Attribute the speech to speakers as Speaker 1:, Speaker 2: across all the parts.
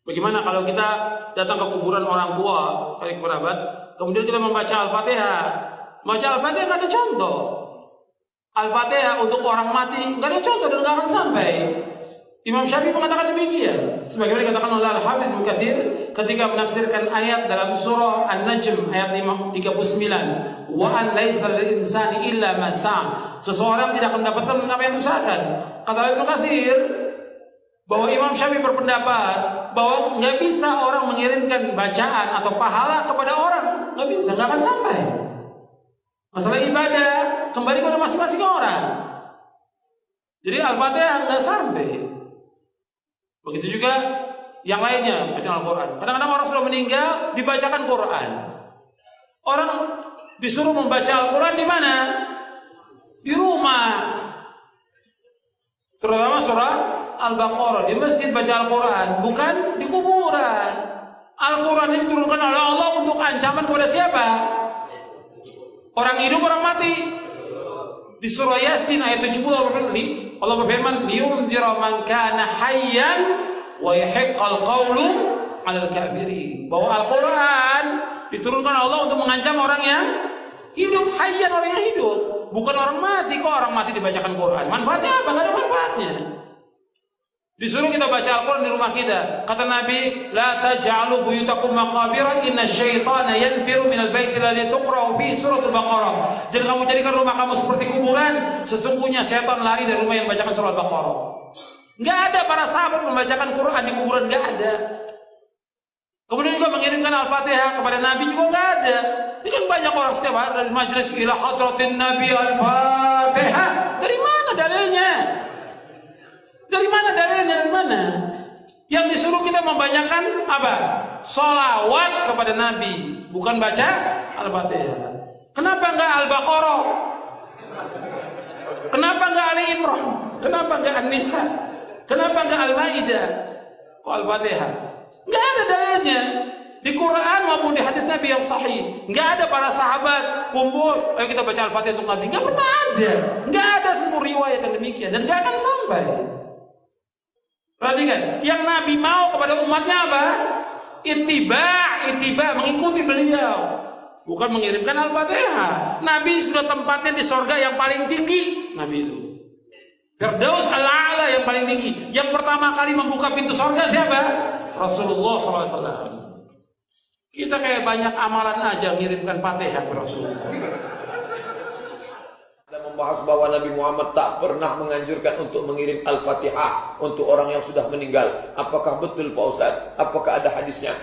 Speaker 1: Bagaimana kalau kita datang ke kuburan orang tua, karib kerabat, kemudian kita membaca Al-Fatihah? Baca Al-Fatihah nggak ada contoh. Al-Fatihah untuk orang mati nggak ada contoh dan nggak akan sampai. Imam Syafi'i mengatakan demikian. Sebagaimana dikatakan oleh Al-Hafidz Ibnu Katsir ketika menafsirkan ayat dalam surah An-Najm ayat 39, wa an laisa lil insani illa ma sa'a. Seseorang tidak akan mendapatkan apa yang diusahakan. Kata Ibnu Katsir bahwa Imam Syafi'i berpendapat bahwa nggak bisa orang mengirimkan bacaan atau pahala kepada orang, nggak bisa, nggak akan sampai. Masalah ibadah kembali kepada masing-masing orang. Jadi Al-Fatihah nggak sampai. Begitu juga yang lainnya, bacaan Al-Quran. Kadang-kadang orang sudah meninggal dibacakan Quran. Orang disuruh membaca Al-Quran di mana? Di rumah. Terutama surah Al-Baqarah, di masjid baca Al-Quran, bukan di kuburan. Al-Quran ini diturunkan oleh Allah untuk ancaman kepada siapa? Orang hidup, orang mati. Di surah Yasin ayat 70 Allah berfirman, liyunzira man kana hayyan wa yahiqqal qawlu 'alal kafirin. Bahwa Al-Quran diturunkan Allah untuk mengancam orang yang hidup, hayyan, orang yang hidup, bukan orang mati. Kok orang mati dibacakan Quran? Manfaatnya apa? Enggak ada manfaatnya. Disuruh kita baca Al-Quran di rumah kita. Kata Nabi, la taj'alu buyutakum maqabira inna syaitana yanfiru minal baiti alladhi tuqra'u fi suratul Baqarah. Jangan kamu jadikan rumah kamu seperti kuburan. Sesungguhnya syaitan lari dari rumah yang membacakan surah Al-Baqarah. Enggak ada para sahabat membacakan Quran di kuburan, enggak ada. Kemudian juga mengirimkan Al-Fatihah kepada Nabi juga enggak ada. Ini kan banyak orang setiap hari dari majelis ila hadratin Nabi Al-Fatihah. Dari mana dalilnya? Dari mana dalilnya? Dari mana? Yang disuruh kita membanyakan apa? Sholawat kepada Nabi, bukan baca Al-Fatihah. Kenapa enggak Al-Baqarah? Kenapa enggak Ali Imran? Kenapa enggak An-Nisa? Kenapa enggak Al-Maidah? Kok Al-Fatihah? Enggak ada dalilnya. Di Quran maupun di hadis Nabi yang sahih, enggak ada para sahabat kumpul, ayo kita baca Al-Fatihah untuk Nabi. Enggak pernah ada. Enggak ada seluruh riwayat yang demikian dan enggak akan sampai. Perhatikan, yang Nabi mau kepada umatnya apa? Ittiba, mengikuti beliau, bukan mengirimkan Al-Fatihah. Nabi sudah tempatnya di sorga yang paling tinggi. Nabi itu Firdaus al-A'la yang paling tinggi. Yang pertama kali membuka pintu sorga siapa? Rasulullah SAW. Kita kayak banyak amalan aja mengirimkan Fatihah ke Rasulullah.
Speaker 2: Membahas bahwa Nabi Muhammad tak pernah menganjurkan untuk mengirim Al-Fatihah untuk orang yang sudah meninggal. Apakah betul Pak Ustaz? Apakah ada hadisnya?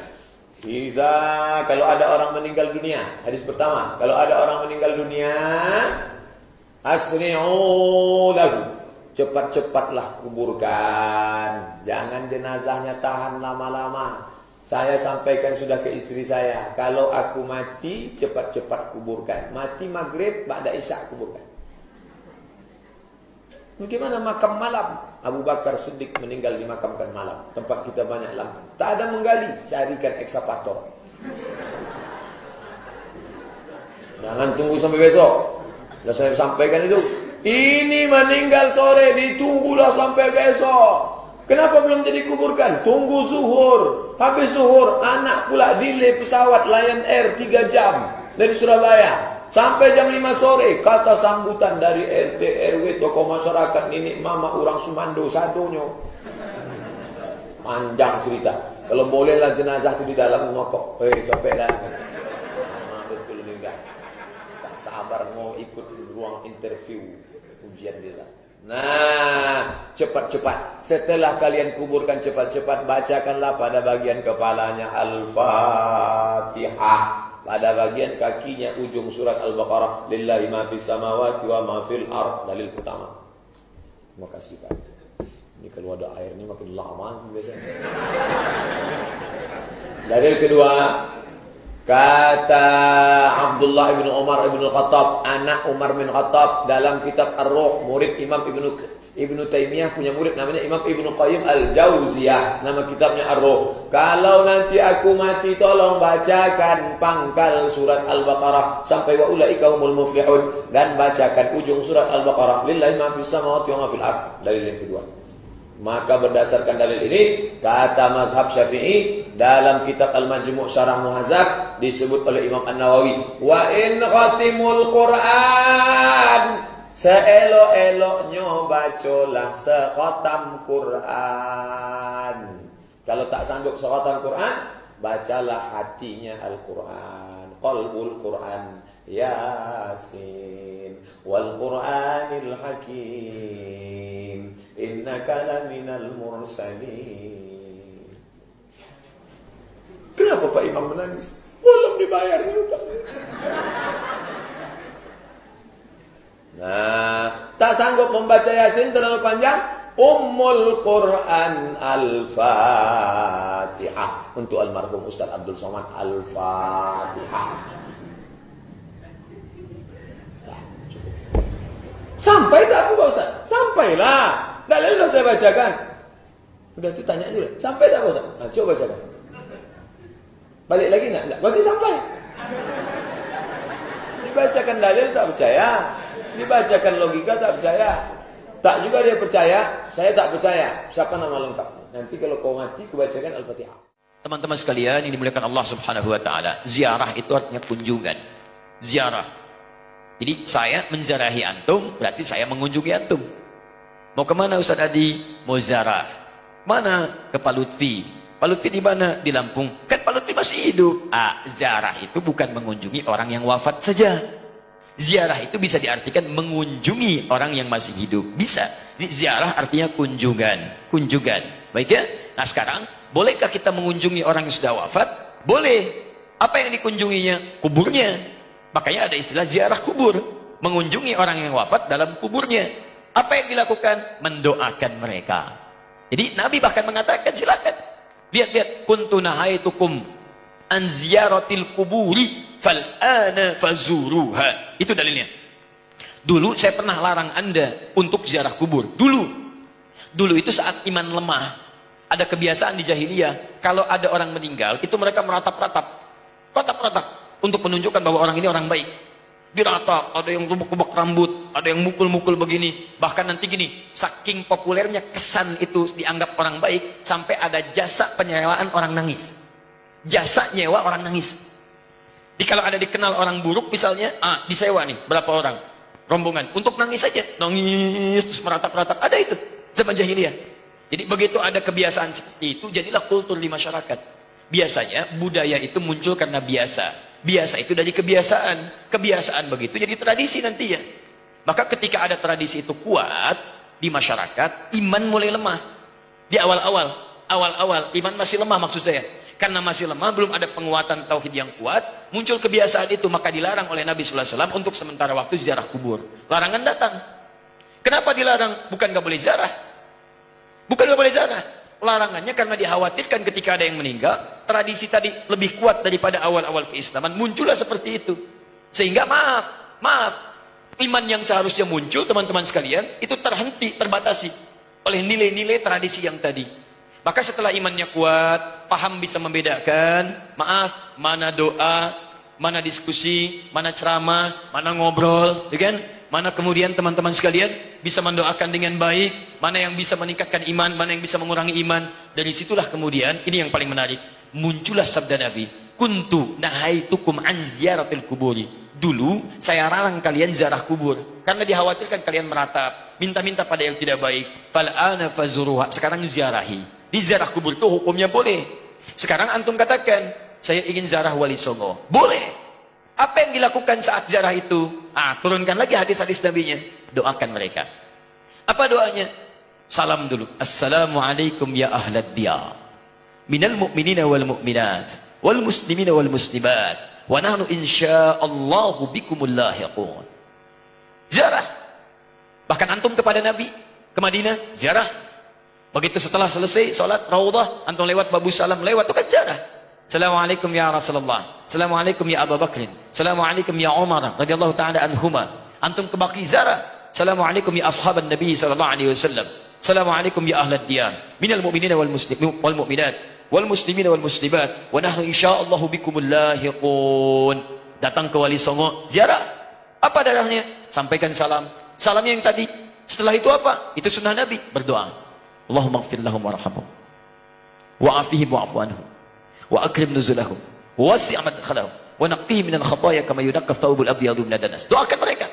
Speaker 2: Kalau ada orang meninggal dunia, hadis pertama, kalau ada orang meninggal dunia, asri'u lahu, cepat-cepatlah kuburkan. Jangan jenazahnya tahan lama-lama. Saya sampaikan sudah ke istri saya, kalau aku mati cepat-cepat kuburkan. Mati maghrib, ba'da isya kuburkan. Bagaimana makam malam? Abu Bakar Siddiq meninggal dimakamkan malam. Tempat kita banyak lampu. Tak ada menggali, carikan ekskavator. Jangan tunggu sampai besok. Sudah saya sampaikan itu. Ini meninggal sore, ditunggulah sampai besok. Kenapa belum jadi kuburkan? Tunggu zuhur. Habis zuhur, anak pula delay pesawat Lion Air 3 jam dari Surabaya. Sampai jam 5 sore, kata sambutan dari RT, RW, tokoh masyarakat, nenek, mama, orang Sumando, sadonyo. Panjang cerita. Kalau bolehlah jenazah itu di dalam ngokok. Capek dah. Betul juga. Tak sabar mau ikut ruang interview ujian dia. Nah, cepat-cepat. Setelah kalian kuburkan cepat-cepat, bacakanlah pada bagian kepalanya Al-Fatihah. Pada bagian kakinya ujung surat Al-Baqarah, lillahi ma fis samawati wa ma fil ard. Dalil pertama. Terima kasih Pak. Ini kalau ada air ini makin lama sih biasanya. Dalil kedua, kata Abdullah bin Umar bin Khattab, anak Umar bin Khattab, dalam kitab Ar-Ruh, murid Imam Ibnu Taimiyah punya murid namanya Imam Ibnu Qayyim Al-Jauziyah, nama kitabnya Ar-Ruh. Kalau nanti aku mati tolong bacakan pangkal surat Al-Baqarah sampai wa ulaika humul muflihun, dan bacakan ujung surat Al-Baqarah lillahi ma fis samawati wa ma fil ard. Dalil yang kedua. Maka berdasarkan dalil ini, kata mazhab Syafi'i dalam kitab Al-Majmu' Syarah Muhadzab disebut oleh Imam An-Nawawi, wa in khatimul Qur'an, seelok-eloknya bacalah sekhatam Quran. Kalau tak sanggup sekhatam Quran, bacalah hatinya Al-Quran, qalbul Quran, Yasin wal Qur'anil Hakim, innaka laminal mursalin. Kenapa Pak Imam menangis? Belum dibayar hutang. Nah, tak sanggup membaca Yasin terlalu panjang, Ummul Quran Al-Fatihah. Untuk almarhum Ustaz Abdul Somad, Al-Fatihah. Sampai tak Pak Ustaz? Sampailah. Dalil sudah saya bacakan. Udah itu tanya dulu. Sampai tak Pak Ustaz? Nah, coba bacakan. Balik lagi enggak? Berarti sampai. Dibacakan dalil tak percaya. Dibacakan logika tak percaya. Tak juga dia percaya, saya tak percaya. Siapa nama lengkap? Nanti kalau kau mati, kubacakan Al-Fatihah.
Speaker 3: Teman-teman sekalian yang dimuliakan Allah Subhanahu wa taala, ziarah itu artinya kunjungan. Ziarah. Jadi saya menziarahi antum, berarti saya mengunjungi antum. Mau kemana Ustaz Adi? Mau ziarah. Mana? Ke Pak Lutfi. Pak Lutfi di mana? Di Lampung. Kan Pak Lutfi masih hidup. Ziarah itu bukan mengunjungi orang yang wafat saja. Ziarah itu bisa diartikan mengunjungi orang yang masih hidup. Bisa. Jadi ziarah artinya kunjungan. Kunjungan. Baik ya? Nah sekarang, bolehkah kita mengunjungi orang yang sudah wafat? Boleh. Apa yang dikunjunginya? Kuburnya. Makanya ada istilah ziarah kubur. Mengunjungi orang yang wafat dalam kuburnya. Apa yang dilakukan? Mendoakan mereka. Jadi Nabi bahkan mengatakan, silakan. Lihat-lihat. Kuntu nahaitukum an ziyaratil kuburi fal'ana fazuruha. Itu dalilnya. Dulu saya pernah larang Anda untuk ziarah kubur. Dulu itu saat iman lemah. Ada kebiasaan di jahiliyah. Kalau ada orang meninggal, itu mereka meratap-ratap. Ratap-ratap. Untuk menunjukkan bahwa orang ini orang baik. Diratap, ada yang kubak-kubak rambut, ada yang mukul-mukul begini. Bahkan nanti gini, saking populernya kesan itu dianggap orang baik, sampai ada jasa penyewaan orang nangis. Jasa nyewa orang nangis. Jadi kalau ada dikenal orang buruk misalnya, disewa nih, berapa orang? Rombongan, untuk nangis saja. Nangis, terus meratap-ratap. Ada itu, zaman jahiliyah. Jadi begitu ada kebiasaan seperti itu, jadilah kultur di masyarakat. Biasanya, budaya itu muncul karena biasa. Biasa itu dari kebiasaan. Kebiasaan begitu jadi tradisi nanti ya. Maka ketika ada tradisi itu kuat di masyarakat, iman mulai lemah. Di awal-awal iman masih lemah maksud saya. Karena masih lemah, belum ada penguatan tauhid yang kuat, muncul kebiasaan itu, maka dilarang oleh Nabi sallallahu alaihi wasallam untuk sementara waktu ziarah kubur. Larangan datang. Kenapa dilarang? Bukan gak boleh ziarah. Bukan gak boleh ziarah. Larangannya karena dikhawatirkan ketika ada yang meninggal, tradisi tadi lebih kuat daripada awal-awal keislaman, muncullah seperti itu. Sehingga maaf, iman yang seharusnya muncul teman-teman sekalian, itu terhenti, terbatasi oleh nilai-nilai tradisi yang tadi. Maka setelah imannya kuat, paham bisa membedakan, mana doa, mana diskusi, mana ceramah, mana ngobrol, ya kan? Mana kemudian teman-teman sekalian bisa mendoakan dengan baik, mana yang bisa meningkatkan iman, mana yang bisa mengurangi iman. Dari situlah kemudian, ini yang paling menarik, muncullah sabda Nabi, kuntu nahaitukum an ziyaratil kuburi. Dulu saya larang kalian ziarah kubur karena dikhawatirkan kalian meratap, minta-minta pada yang tidak baik. Fal'ana fazuruha. Sekarang ziarahi. Di ziarah kubur itu hukumnya boleh. Sekarang antum katakan, saya ingin ziarah Wali Songo. Boleh. Apa yang dilakukan saat ziarah itu? Turunkan lagi hadis-hadis Nabi-nya. Doakan mereka. Apa doanya? Salam dulu. Assalamualaikum ya ahlad diyar. Minal mu'minina wal mu'minat. Wal muslimina wal muslimat. Wa nahnu insya'allahu bikumul lahiqun. Ziarah. Bahkan antum kepada Nabi. Ke Madinah. Ziarah. Begitu setelah selesai sholat Raudhah, antum lewat Babu Salam, lewat itu kan ziarah. Assalamualaikum ya Rasulullah. Assalamualaikum ya Abu Bakrin. Assalamualaikum ya Umar radhiyallahu taala anhuma. Antum ke Baqi ziarah. Assalamualaikum ya ashaban Nabi sallallahu alaihi wasallam. Assalamualaikum ya ahlad diyar. Minal mu'minina wal muslimin wal mu'minat wal muslimina wal muslimat wa nahnu insyaallahu bikumul lahiqun. Datang ke Wali Songo, ziarah. Apa darahnya? Sampaikan salam. Salamnya yang tadi. Setelah itu apa? Itu sunnah Nabi, berdoa. Allahumma ighfir lahum warhamhum wa'afihim wa'fu anhum wa akrim nuzulahum wasi' madkhalahum wa naqqihim minal khataaya kama yunaqqa thawbul abyadu minad danas. Doakan mereka.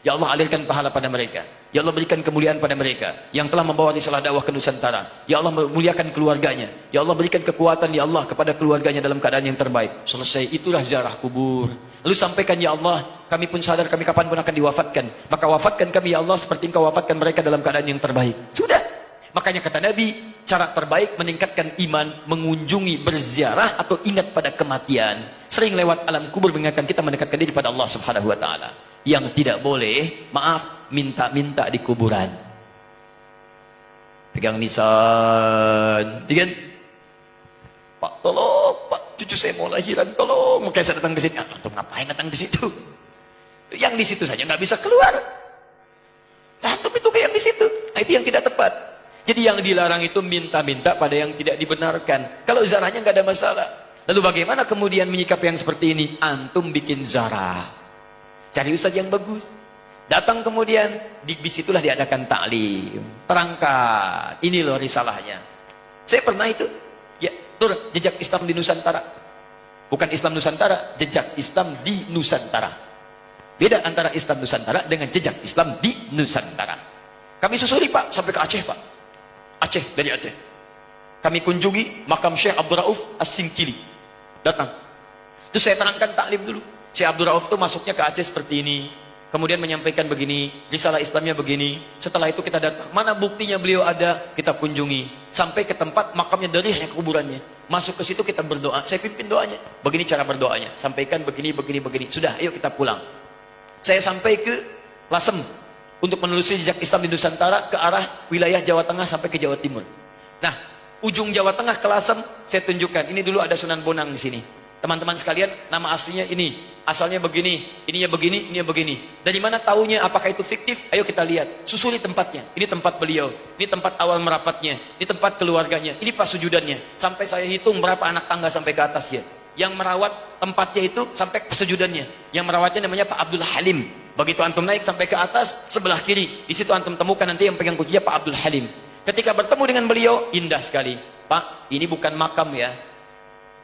Speaker 3: Ya Allah, alirkan pahala pada mereka. Ya Allah, berikan kemuliaan pada mereka yang telah membawa risalah dakwah ke Nusantara. Ya Allah, muliakan keluarganya. Ya Allah, berikan kekuatan ya Allah kepada keluarganya dalam keadaan yang terbaik. Selesai, itulah ziarah kubur. Lalu sampaikan, ya Allah, kami pun sadar kami kapanpun akan diwafatkan. Maka wafatkan kami ya Allah seperti Engkau wafatkan mereka dalam keadaan yang terbaik. Sudah. Makanya kata Nabi, cara terbaik meningkatkan iman, mengunjungi, berziarah atau ingat pada kematian. Sering lewat alam kubur mengingatkan kita mendekatkan diri pada Allah Subhanahu wa taala. Yang tidak boleh, maaf, minta-minta di kuburan. Pegang nisan, kan? Pak, tolong, Pak, cucu saya mau lahiran, tolong. Makanya saya datang ke sini. Antum ngapain datang ke situ? Yang di situ saja nggak bisa keluar. Antum itu kayak yang di situ. Nah, itu yang tidak tepat. Jadi yang dilarang itu minta-minta pada yang tidak dibenarkan. Kalau zarahnya nggak ada masalah. Lalu bagaimana kemudian menyikapi yang seperti ini? Antum bikin zarah. Cari ustaz yang bagus. Datang kemudian, di situlah diadakan taklim. Terangkan, ini loh risalahnya. Saya pernah itu. Ya, tur, jejak Islam di Nusantara. Bukan Islam Nusantara, jejak Islam di Nusantara. Beda antara Islam Nusantara dengan jejak Islam di Nusantara. Kami susuri Pak, sampai ke Aceh Pak. Aceh, dari Aceh. Kami kunjungi makam Syekh Abdul Rauf As-Singkili. Datang. Itu saya terangkan taklim dulu. Syekh Abdul Rauf itu masuknya ke Aceh seperti ini. Kemudian menyampaikan begini, risalah Islamnya begini. Setelah itu kita datang, mana buktinya beliau ada? Kita kunjungi. Sampai ke tempat makamnya, dari hanya kuburannya. Masuk ke situ kita berdoa. Saya pimpin doanya. Begini cara berdoanya. Sampaikan begini, begini, begini. Sudah, ayo kita pulang. Saya sampai ke Lasem. Untuk menelusuri jejak Islam di Nusantara ke arah wilayah Jawa Tengah sampai ke Jawa Timur. Nah, ujung Jawa Tengah ke Lasem, saya tunjukkan. Ini dulu ada Sunan Bonang di sini. Teman-teman sekalian, nama aslinya ini. Asalnya begini, ininya begini. Dari mana taunya? Apakah itu fiktif? Ayo kita lihat. Susuri tempatnya. Ini tempat beliau. Ini tempat awal merapatnya. Ini tempat keluarganya. Ini pas sujudannya. Sampai saya hitung berapa anak tangga sampai ke atasnya. Yang merawat tempatnya itu sampai kesujudannya. Yang merawatnya namanya Pak Abdul Halim. Begitu antum naik sampai ke atas, sebelah kiri. Di situ antum temukan nanti yang pegang kuncinya Pak Abdul Halim. Ketika bertemu dengan beliau, indah sekali. Pak, ini bukan makam ya.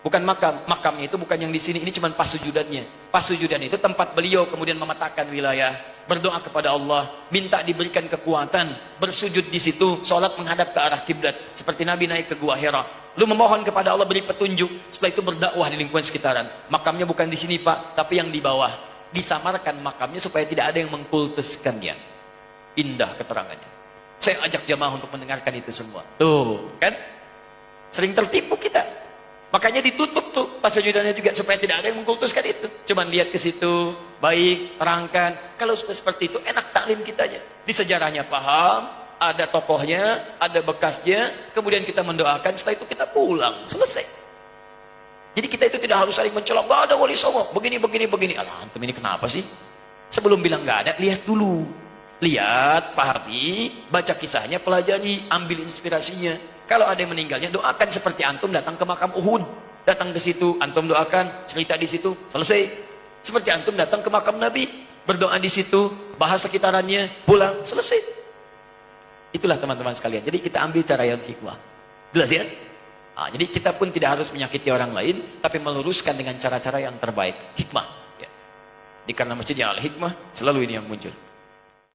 Speaker 3: Bukan makam. Makamnya itu bukan yang di sini. Ini cuma pas sujudannya. Pas sujudan itu tempat beliau kemudian memetakan wilayah. Berdoa kepada Allah. Minta diberikan kekuatan. Bersujud di situ. Sholat menghadap ke arah kiblat. Seperti Nabi naik ke Gua Hira. Lu memohon kepada Allah beri petunjuk. Setelah itu berdakwah di lingkungan sekitaran. Makamnya bukan di sini Pak. Tapi yang di bawah. Disamarkan makamnya supaya tidak ada yang mengkultuskannya. Indah keterangannya. Saya ajak jamaah untuk mendengarkan itu semua. Tuh, kan? Sering tertipu kita. Makanya ditutup tuh pas sujudannya juga supaya tidak ada yang mengkultuskan itu. Cuman lihat ke situ, baik, terangkan. Kalau sudah seperti itu, enak taklim kitanya. Di sejarahnya paham, ada tokohnya, ada bekasnya, kemudian kita mendoakan, setelah itu kita pulang, selesai. Jadi kita itu tidak harus saling mencolok, gak ada wali songo, begini. Alah, antum ini kenapa sih? Sebelum bilang gak ada, lihat dulu. Lihat, pahami, baca kisahnya, pelajari, ambil inspirasinya. Kalau ada yang meninggalnya, doakan seperti antum datang ke makam Uhud. Datang ke situ, antum doakan, cerita di situ, selesai. Seperti antum datang ke makam Nabi, berdoa di situ, bahas sekitarannya, pulang, selesai. Itulah teman-teman sekalian. Jadi kita ambil cara yang hikmah. Jelas ya? Nah, jadi kita pun tidak harus menyakiti orang lain, tapi meluruskan dengan cara-cara yang terbaik. Hikmah. Ya. Di karena masjidnya al-hikmah, selalu ini yang muncul.